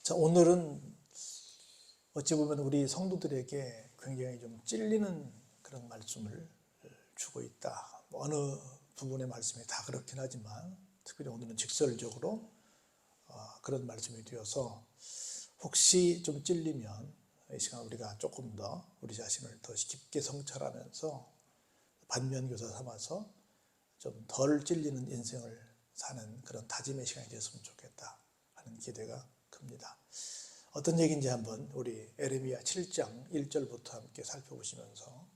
자, 오늘은 어찌 보면 우리 성도들에게 굉장히 좀 찔리는 그런 말씀을 주고 있다. 어느 부분의 말씀이 다 그렇긴 하지만 특별히 오늘은 직설적으로 그런 말씀이 되어서 혹시 좀 찔리면 이 시간 우리가 조금 더 우리 자신을 더 깊게 성찰하면서 반면교사 삼아서 좀 덜 찔리는 인생을 사는 그런 다짐의 시간이 됐으면 좋겠다 하는 기대가 큽니다. 어떤 얘기인지 한번 우리 에레미야 7장 1절부터 함께 살펴보시면서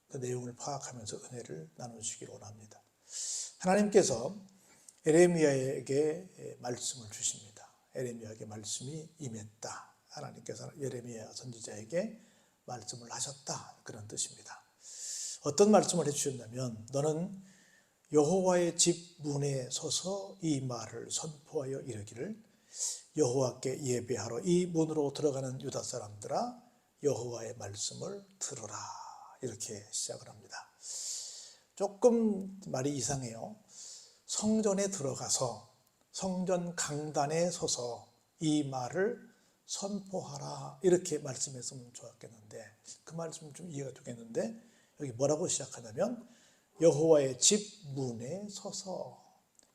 그 내용을 파악하면서 은혜를 나누시길 원합니다. 하나님께서 에레미야에게 말씀을 주십니다. 에레미야에게 말씀이 임했다. 하나님께서 에레미야 선지자에게 말씀을 하셨다. 그런 뜻입니다. 어떤 말씀을 해주셨냐면 너는 여호와의 집 문에 서서 이 말을 선포하여 이르기를 여호와께 예배하러 이 문으로 들어가는 유다 사람들아 여호와의 말씀을 들으라. 이렇게 시작을 합니다. 조금 말이 이상해요. 성전에 들어가서 성전 강단에 서서 이 말을 선포하라 이렇게 말씀했으면 좋았겠는데 그 말씀은 좀 이해가 되겠는데 여기 뭐라고 시작하냐면 여호와의 집 문에 서서,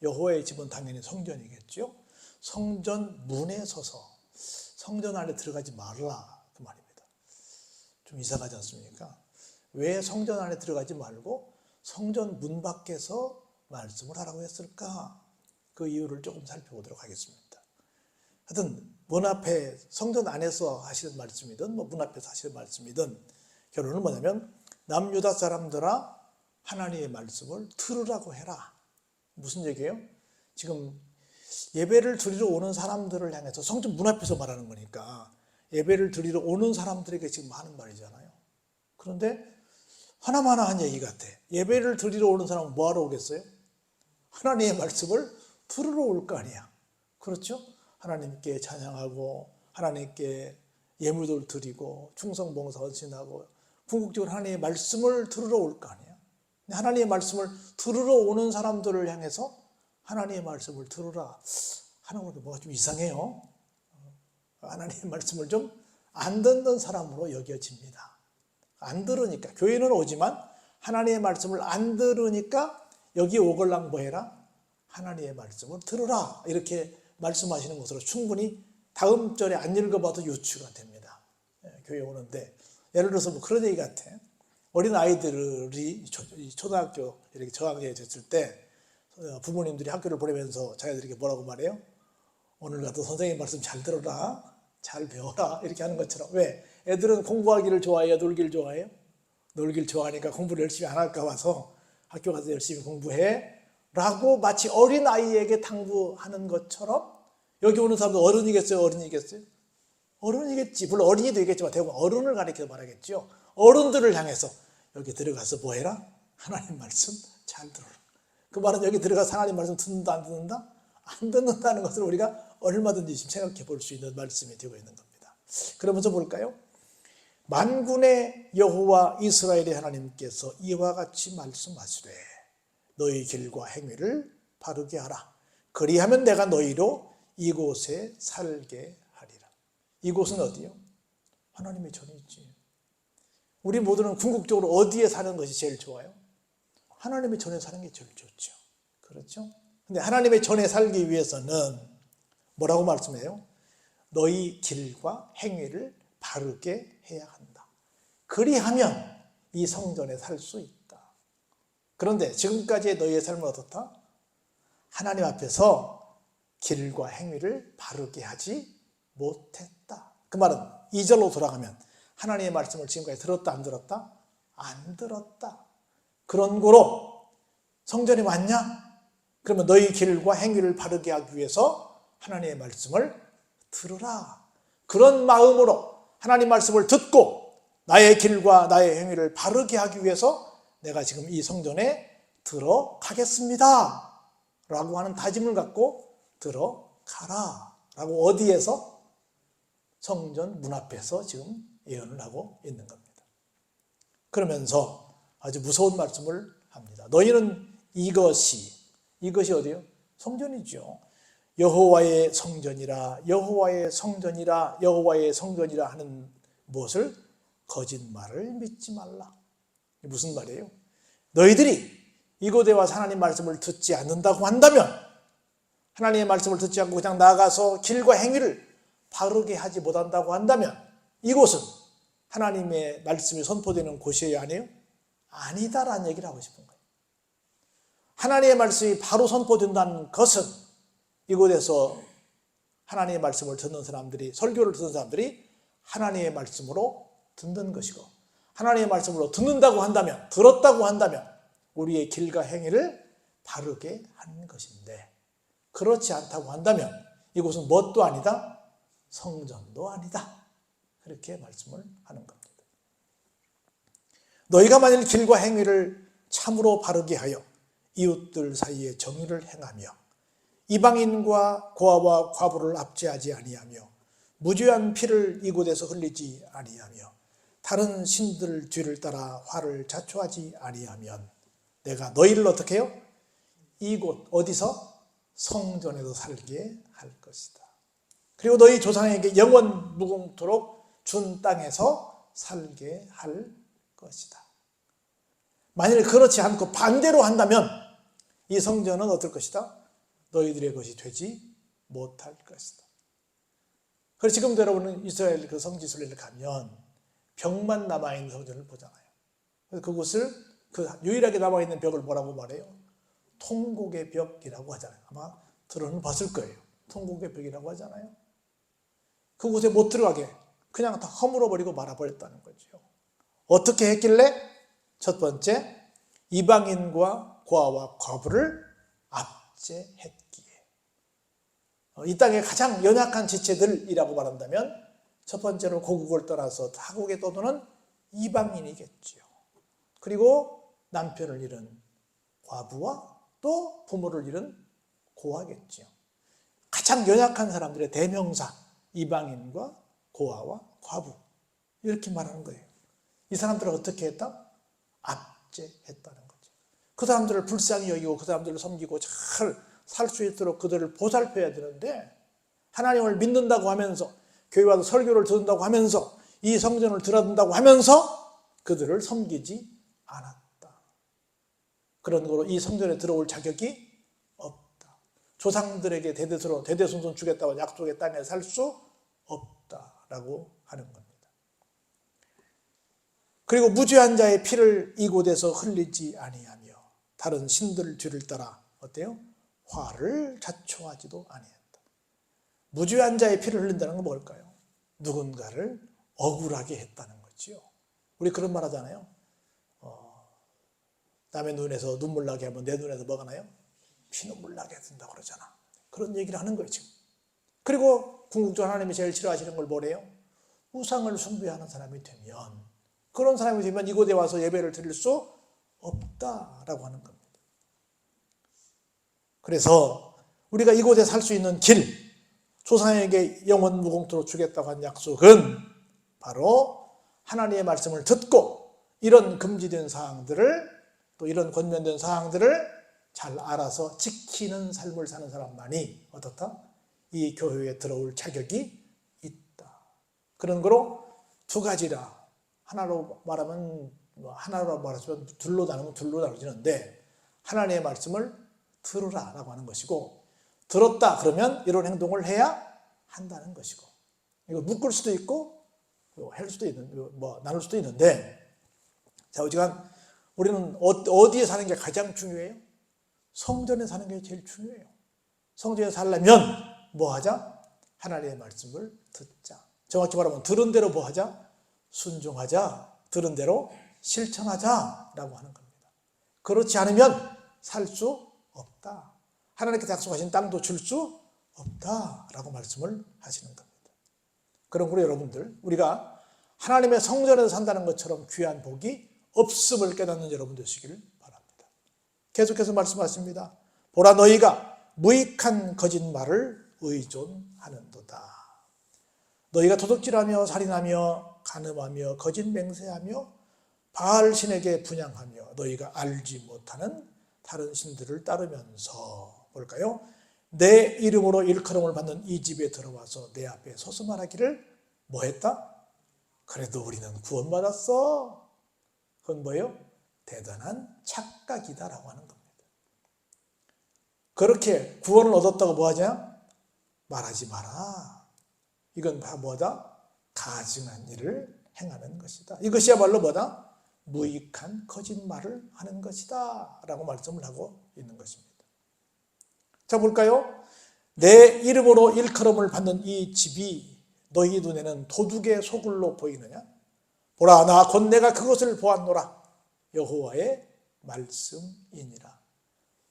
여호와의 집은 당연히 성전이겠죠. 성전 문에 서서 성전 안에 들어가지 말라 그 말입니다. 좀 이상하지 않습니까? 왜 성전 안에 들어가지 말고 성전 문 밖에서 말씀을 하라고 했을까? 그 이유를 조금 살펴보도록 하겠습니다. 하여튼 문 앞에 성전 안에서 하시는 말씀이든 문 앞에서 하시는 말씀이든 결론은 뭐냐면 남유다 사람들아 하나님의 말씀을 들으라고 해라. 무슨 얘기예요? 지금 예배를 드리러 오는 사람들을 향해서 성전 문 앞에서 말하는 거니까 예배를 드리러 오는 사람들에게 지금 하는 말이잖아요. 그런데 하나마나 한 얘기 같아. 예배를 드리러 오는 사람은 뭐하러 오겠어요? 하나님의 말씀을 들으러 올 거 아니야. 그렇죠? 하나님께 찬양하고 하나님께 예물들 드리고 충성봉사 헌신하고 궁극적으로 하나님의 말씀을 들으러 올 거 아니야. 하나님의 말씀을 들으러 오는 사람들을 향해서 하나님의 말씀을 들으라 하는 것도 뭐가 좀 이상해요. 하나님의 말씀을 좀 안 듣는 사람으로 여겨집니다. 안 들으니까 교회는 오지만 하나님의 말씀을 안 들으니까 여기 오걸랑 뭐해라? 하나님의 말씀을 들으라 이렇게 말씀하시는 것으로 충분히 다음 절에 안 읽어봐도 유추가 됩니다. 교회 오는데 예를 들어서 뭐 그런 얘기 같아. 어린 아이들이 초등학교 이렇게 저학년이 됐을 때 부모님들이 학교를 보내면서 자기들에게 뭐라고 말해요? 오늘 가도 선생님 말씀 잘 들어라, 잘 배워라 이렇게 하는 것처럼. 왜? 애들은 공부하기를 좋아해요? 놀기를 좋아해요? 놀기를 좋아하니까 공부를 열심히 안 할까 봐서 학교 가서 열심히 공부해 라고 마치 어린아이에게 당부하는 것처럼 여기 오는 사람도 어른이겠어요? 어른이겠어요? 어른이겠지. 물론 어린이도 있겠지만 대부분 어른을 가리켜 말하겠죠. 어른들을 향해서 여기 들어가서 뭐 해라? 하나님 말씀 잘 들어라. 그 말은 여기 들어가서 하나님 말씀 듣는다 안 듣는다? 안 듣는다는 것을 우리가 얼마든지 지금 생각해 볼 수 있는 말씀이 되고 있는 겁니다. 그러면서 볼까요? 만군의 여호와 이스라엘의 하나님께서 이와 같이 말씀하시되 너희 길과 행위를 바르게 하라. 그리하면 내가 너희로 이곳에 살게 하리라. 이곳은 어디요? 하나님의 전이지. 우리 모두는 궁극적으로 어디에 사는 것이 제일 좋아요? 하나님의 전에 사는 게 제일 좋죠. 그렇죠? 근데 하나님의 전에 살기 위해서는 뭐라고 말씀해요? 너희 길과 행위를 바르게 해야 한다. 그리하면 이 성전에 살 수 있다. 그런데 지금까지의 너희의 삶은 어떻다? 하나님 앞에서 길과 행위를 바르게 하지 못했다. 그 말은 2절로 돌아가면 하나님의 말씀을 지금까지 들었다 안 들었다? 안 들었다. 그런 거로 성전에 왔냐? 그러면 너희 길과 행위를 바르게 하기 위해서 하나님의 말씀을 들으라. 그런 마음으로 하나님 말씀을 듣고 나의 길과 나의 행위를 바르게 하기 위해서 내가 지금 이 성전에 들어가겠습니다 라고 하는 다짐을 갖고 들어가라 라고 어디에서? 성전 문 앞에서 지금 예언을 하고 있는 겁니다. 그러면서 아주 무서운 말씀을 합니다. 너희는 이것이 어디요? 성전이죠. 여호와의 성전이라 여호와의 성전이라 여호와의 성전이라 하는 무엇을? 거짓말을 믿지 말라. 무슨 말이에요? 너희들이 이곳에 와서 하나님 말씀을 듣지 않는다고 한다면, 하나님의 말씀을 듣지 않고 그냥 나가서 길과 행위를 바르게 하지 못한다고 한다면 이곳은 하나님의 말씀이 선포되는 곳이에요, 아니에요? 아니다라는 얘기를 하고 싶은 거예요. 하나님의 말씀이 바로 선포된다는 것은 이곳에서 하나님의 말씀을 듣는 사람들이, 설교를 듣는 사람들이 하나님의 말씀으로 듣는 것이고, 하나님의 말씀으로 듣는다고 한다면, 들었다고 한다면 우리의 길과 행위를 바르게 하는 것인데, 그렇지 않다고 한다면 이곳은 뭣도 아니다? 성전도 아니다. 그렇게 말씀을 하는 겁니다. 너희가 만일 길과 행위를 참으로 바르게 하여 이웃들 사이에 정의를 행하며 이방인과 고아와 과부를 압제하지 아니하며 무죄한 피를 이곳에서 흘리지 아니하며 다른 신들 뒤를 따라 화를 자초하지 아니하면 내가 너희를 어떻게 해요? 이곳 어디서? 성전에서 살게 할 것이다. 그리고 너희 조상에게 영원 무궁토록 준 땅에서 살게 할 것이다. 만일 그렇지 않고 반대로 한다면 이 성전은 어떨 것이다? 너희들의 것이 되지 못할 것이다. 그래서 지금도 여러분은 이스라엘 그 성지 순례를 가면 벽만 남아있는 성전을 보잖아요. 그래서 그곳을, 그 유일하게 남아있는 벽을 뭐라고 말해요? 통곡의 벽이라고 하잖아요. 아마 들어는 봤을 거예요. 통곡의 벽이라고 하잖아요. 그곳에 못 들어가게 그냥 다 허물어버리고 말아버렸다는 거죠. 어떻게 했길래? 첫 번째, 이방인과 고아와 과부를 압제했기에. 이 땅의 가장 연약한 지체들이라고 말한다면 첫 번째로 고국을 떠나서 타국에 떠도는 이방인이겠죠. 그리고 남편을 잃은 과부와 또 부모를 잃은 고아겠죠. 가장 연약한 사람들의 대명사, 이방인과 고아와 과부, 이렇게 말하는 거예요. 이 사람들을 어떻게 했다? 압제했다는 거죠. 그 사람들을 불쌍히 여기고 그 사람들을 섬기고 잘 살 수 있도록 그들을 보살펴야 되는데, 하나님을 믿는다고 하면서 교회 와서 설교를 듣는다고 하면서 이 성전을 들어든다고 하면서 그들을 섬기지 않았다. 그런 거로 이 성전에 들어올 자격이 없다. 조상들에게 대대손손 주겠다고 약속의 땅에 살 수 없다라고 하는 겁니다. 그리고 무죄한 자의 피를 이곳에서 흘리지 아니하며 다른 신들 뒤를 따라 어때요? 화를 자초하지도 아니했다. 무죄한 자의 피를 흘린다는 건 뭘까요? 누군가를 억울하게 했다는 거지요. 우리 그런 말 하잖아요. 남의 눈에서 눈물 나게 하면 내 눈에서 뭐가 나요? 피눈물 나게 해준다고 그러잖아. 그런 얘기를 하는 거예요, 지금. 그리고 궁극적으로 하나님이 제일 싫어하시는 걸 뭐래요? 우상을 숭배하는 사람이 되면, 그런 사람이 되면 이곳에 와서 예배를 드릴 수 없다라고 하는 겁니다. 그래서 우리가 이곳에 살 수 있는 길, 조상에게 영원 무궁토록 주겠다고 한 약속은 바로 하나님의 말씀을 듣고 이런 금지된 사항들을, 또 이런 권면된 사항들을 잘 알아서 지키는 삶을 사는 사람만이 어떻다? 이 교회에 들어올 자격이 있다. 그런 거로 두 가지라. 하나로 말하면 둘로 나누면 둘로 나눠지는데, 하나님의 말씀을 들으라라고 하는 것이고, 들었다 그러면 이런 행동을 해야 한다는 것이고, 이거 묶을 수도 있고 할 수도 있는, 나눌 수도 있는데, 자, 어지간 우리는 어디에 사는 게 가장 중요해요? 성전에 사는 게 제일 중요해요. 성전에 살려면 뭐 하자? 하나님의 말씀을 듣자. 정확히 말하면 들은 대로 뭐 하자? 순종하자. 들은 대로 실천하자라고 하는 겁니다. 그렇지 않으면 살 수 없다. 하나님께서 약속하신 땅도 줄 수 없다라고 말씀을 하시는 겁니다. 그러므로 여러분들, 우리가 하나님의 성전에서 산다는 것처럼 귀한 복이 없음을 깨닫는 여러분 되시기를 바랍니다. 계속해서 말씀하십니다. 보라, 너희가 무익한 거짓말을 의존하는도다. 너희가 도둑질하며 살인하며 간음하며 거짓 맹세하며 바알 신에게 분향하며 너희가 알지 못하는 다른 신들을 따르면서, 뭘까요? 내 이름으로 일컬음을 받는 이 집에 들어와서 내 앞에 서서 말하기를 뭐 했다? 그래도 우리는 구원받았어. 그건 뭐예요? 대단한 착각이다라고 하는 겁니다. 그렇게 구원을 얻었다고 뭐하냐? 말하지 마라. 이건 다 뭐다? 가증한 일을 행하는 것이다. 이것이야말로 뭐다? 무익한 거짓말을 하는 것이다 라고 말씀을 하고 있는 것입니다. 자, 볼까요? 내 이름으로 일컬음을 받는 이 집이 너희 눈에는 도둑의 소굴로 보이느냐? 보라, 나 곧 내가 그것을 보았노라. 여호와의 말씀이니라.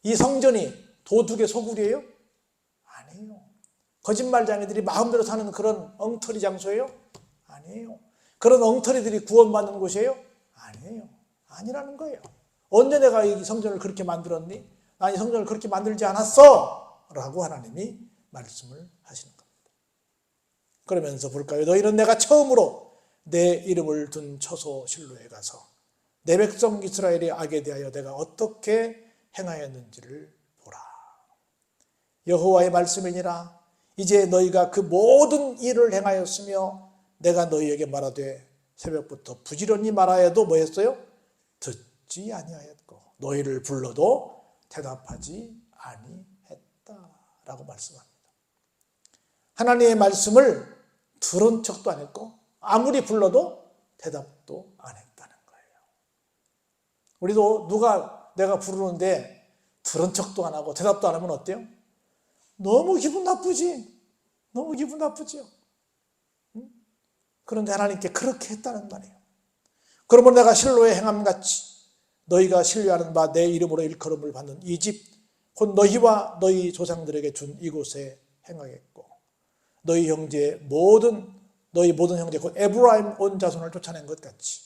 이 성전이 도둑의 소굴이에요? 아니에요. 거짓말쟁이들이 마음대로 사는 그런 엉터리 장소예요? 아니에요. 그런 엉터리들이 구원받는 곳이에요? 아니에요. 아니라는 거예요. 언제 내가 이 성전을 그렇게 만들었니? 난 이 성전을 그렇게 만들지 않았어! 라고 하나님이 말씀을 하시는 겁니다. 그러면서 볼까요? 너희는 내가 처음으로 내 이름을 둔 처소 실로에 가서 내 백성 이스라엘의 악에 대하여 내가 어떻게 행하였는지를 보라. 여호와의 말씀이니라. 이제 너희가 그 모든 일을 행하였으며 내가 너희에게 말하되 새벽부터 부지런히 말하여도 뭐했어요? 듣지 아니하였고 너희를 불러도 대답하지 아니했다라고 말씀합니다. 하나님의 말씀을 들은 척도 안 했고 아무리 불러도 대답도 안 했다는 거예요. 우리도 누가 내가 부르는데 들은 척도 안 하고 대답도 안 하면 어때요? 너무 기분 나쁘지? 너무 기분 나쁘죠? 그런데 하나님께 그렇게 했다는 말이에요. 그러면 내가 실로의 행함같이 너희가 신뢰하는 바 내 이름으로 일컬음을 받는 이 집 곧 너희와 너희 조상들에게 준 이곳에 행하겠고 너희 모든 형제 곧 에브라임 온 자손을 쫓아낸 것 같이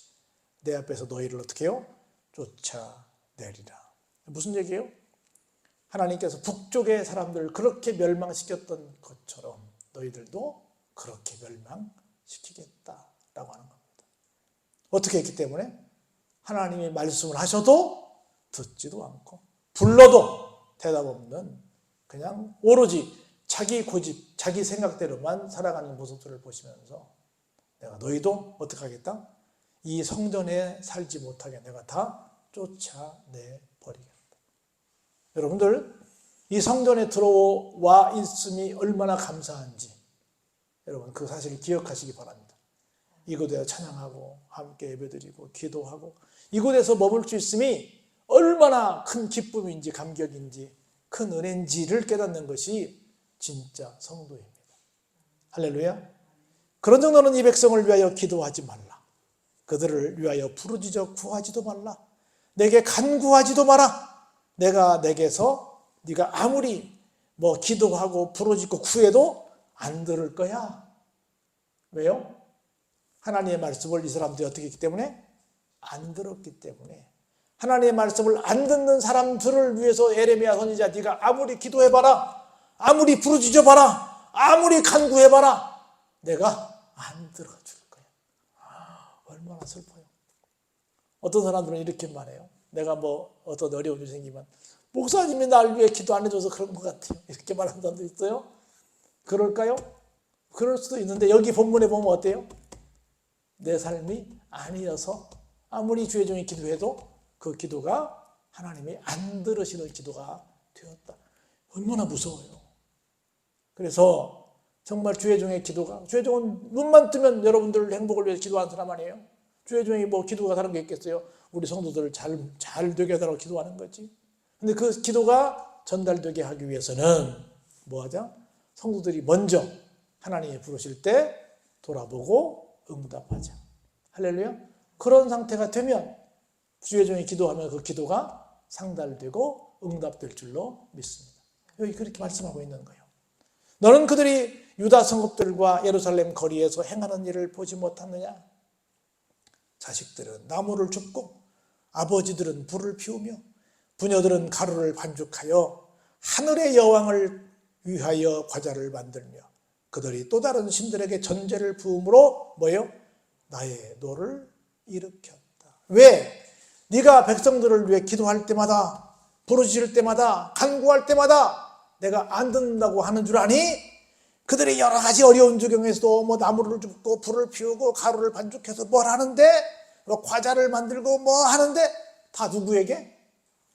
내 앞에서 너희를 어떻게 해요? 쫓아내리라. 무슨 얘기예요? 하나님께서 북쪽의 사람들을 그렇게 멸망시켰던 것처럼 너희들도 그렇게 멸망시키겠다라고 하는 겁니다. 어떻게 했기 때문에? 하나님이 말씀을 하셔도 듣지도 않고 불러도 대답 없는 그냥 오로지 자기 고집, 자기 생각대로만 살아가는 모습들을 보시면서 내가 너희도 어떻게 하겠다? 이 성전에 살지 못하게 내가 다 쫓아내버리겠다. 여러분들 이 성전에 들어와 있음이 얼마나 감사한지 여러분 그 사실을 기억하시기 바랍니다. 이곳에서 찬양하고 함께 예배드리고 기도하고 이곳에서 머물 수 있음이 얼마나 큰 기쁨인지 감격인지 큰 은혜인지를 깨닫는 것이 진짜 성도입니다. 할렐루야. 그런 정도는 이 백성을 위하여 기도하지 말라. 그들을 위하여 부르짖어 구하지도 말라. 내게 간구하지도 마라. 내가 내게서 네가 아무리 기도하고 부르짖고 구해도 안 들을 거야. 왜요? 하나님의 말씀을 이 사람들이 어떻게 했기 때문에? 안 들었기 때문에. 하나님의 말씀을 안 듣는 사람들을 위해서 예레미야 선지자 네가 아무리 기도해봐라. 아무리 부르짖어봐라. 아무리 간구해봐라. 내가 안 들어줄 거야. 얼마나 슬퍼요. 어떤 사람들은 이렇게 말해요. 내가 어떤 어려움이 생기면 목사님이 날 위해 기도 안 해줘서 그런 것 같아요. 이렇게 말하는 사람도 있어요. 그럴까요? 그럴 수도 있는데 여기 본문에 보면 어때요? 내 삶이 아니어서 아무리 주의 종이 기도해도 그 기도가 하나님이 안 들으시는 기도가 되었다. 얼마나 무서워요. 그래서 정말 주의 종의 기도가, 주의 종은 눈만 뜨면 여러분들 행복을 위해서 기도하는 사람 아니에요? 주의 종이 기도가 다른 게 있겠어요? 우리 성도들을 잘 되게 해달라고 기도하는 거지. 근데 그 기도가 전달되게 하기 위해서는 뭐하자? 성도들이 먼저 하나님이 부르실 때 돌아보고 응답하자. 할렐루야. 그런 상태가 되면 주의 종이 기도하면 그 기도가 상달되고 응답될 줄로 믿습니다. 여기 그렇게 말씀하고 있는 거예요. 너는 그들이 유다 성읍들과 예루살렘 거리에서 행하는 일을 보지 못하느냐? 자식들은 나무를 줍고 아버지들은 불을 피우며 부녀들은 가루를 반죽하여 하늘의 여왕을 위하여 과자를 만들며 그들이 또 다른 신들에게 전제를 부음으로 뭐예요? 나의 노를 일으켰다. 왜? 네가 백성들을 위해 기도할 때마다 부르짖을 때마다 간구할 때마다 내가 안 듣는다고 하는 줄 아니? 그들이 여러 가지 어려운 주경에서도 뭐 나무를 줍고 불을 피우고 가루를 반죽해서 뭘 하는데, 뭐 과자를 만들고 뭐 하는데 다 누구에게?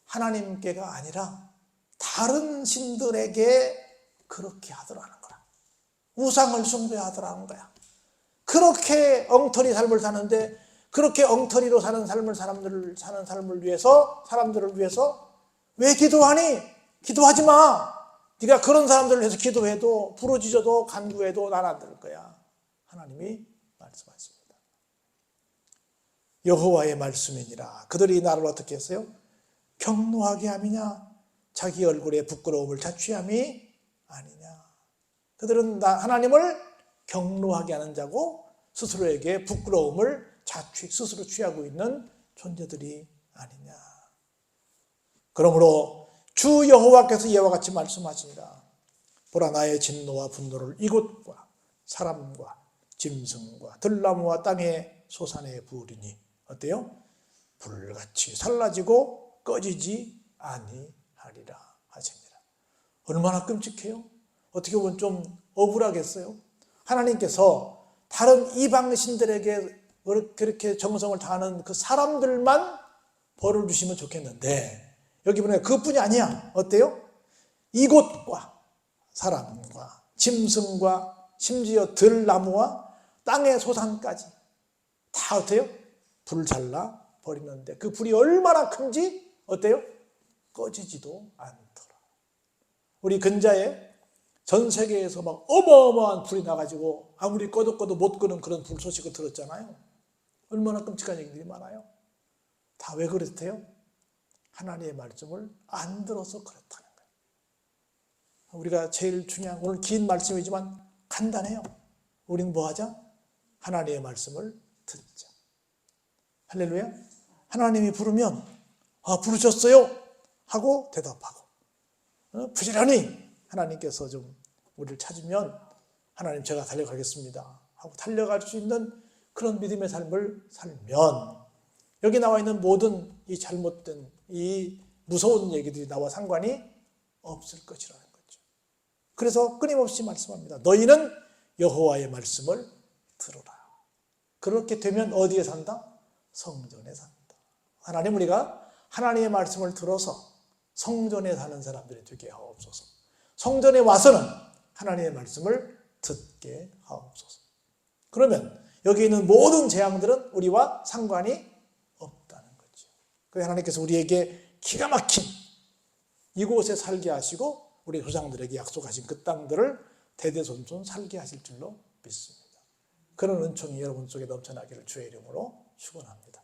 하나님께가 아니라 다른 신들에게 그렇게 하더라는 거야. 우상을 숭배하더라는 거야. 그렇게 엉터리 삶을 사는데, 그렇게 엉터리로 사는 사는 삶을 위해서, 사람들을 위해서 왜 기도하니? 기도하지 마. 네가 그런 사람들을 위해서 기도해도 부르짖어도 간구해도 난 안 들을 거야. 하나님이 말씀하십니다. 여호와의 말씀이니라. 그들이 나를 어떻게 했어요? 경노하게 함이냐? 자기 얼굴에 부끄러움을 자취함이 아니냐? 그들은 하나님을 경노하게 하는 자고 스스로에게 부끄러움을 스스로 취하고 있는 존재들이 아니냐? 그러므로 주 여호와께서 이와 같이 말씀하시니라. 보라, 나의 진노와 분노를 이곳과 사람과 짐승과 들나무와 땅의 소산에 부으리니 어때요? 불같이 살라지고 꺼지지 아니하리라 하십니다. 얼마나 끔찍해요? 어떻게 보면 좀 억울하겠어요? 하나님께서 다른 이방신들에게 그렇게 정성을 다하는 그 사람들만 벌을 주시면 좋겠는데, 여기 보면 그것뿐이 아니야. 어때요? 이곳과 사람과 짐승과 심지어 들나무와 땅의 소산까지 다 어때요? 불살라 버리는데 그 불이 얼마나 큰지 어때요? 꺼지지도 않더라. 우리 근자에 전 세계에서 막 어마어마한 불이 나가지고 아무리 꺼도 못 끄는 그런 불 소식을 들었잖아요. 얼마나 끔찍한 얘기들이 많아요. 다 왜 그렇대요? 하나님의 말씀을 안 들어서 그렇다는 거예요. 우리가 제일 중요한, 오늘 긴 말씀이지만 간단해요. 우리는 뭐 하자? 하나님의 말씀을 듣자. 할렐루야. 하나님이 부르면 부르셨어요 하고 대답하고, 부지런히 하나님께서 좀 우리를 찾으면 하나님 제가 달려가겠습니다 하고 달려갈 수 있는 그런 믿음의 삶을 살면 여기 나와 있는 모든 이 잘못된 이 무서운 얘기들이 나와 상관이 없을 것이라는 거죠. 그래서 끊임없이 말씀합니다. 너희는 여호와의 말씀을 들으라. 그렇게 되면 어디에 산다? 성전에 산다. 하나님, 우리가 하나님의 말씀을 들어서 성전에 사는 사람들이 되게 하옵소서. 성전에 와서는 하나님의 말씀을 듣게 하옵소서. 그러면 여기 있는 모든 재앙들은 우리와 상관이 없다는 거죠. 그래서 하나님께서 우리에게 기가 막힌 이곳에 살게 하시고 우리 조상들에게 약속하신 그 땅들을 대대손손 살게 하실 줄로 믿습니다. 그런 은총이 여러분 속에 넘쳐나기를 주의 이름으로 축원합니다.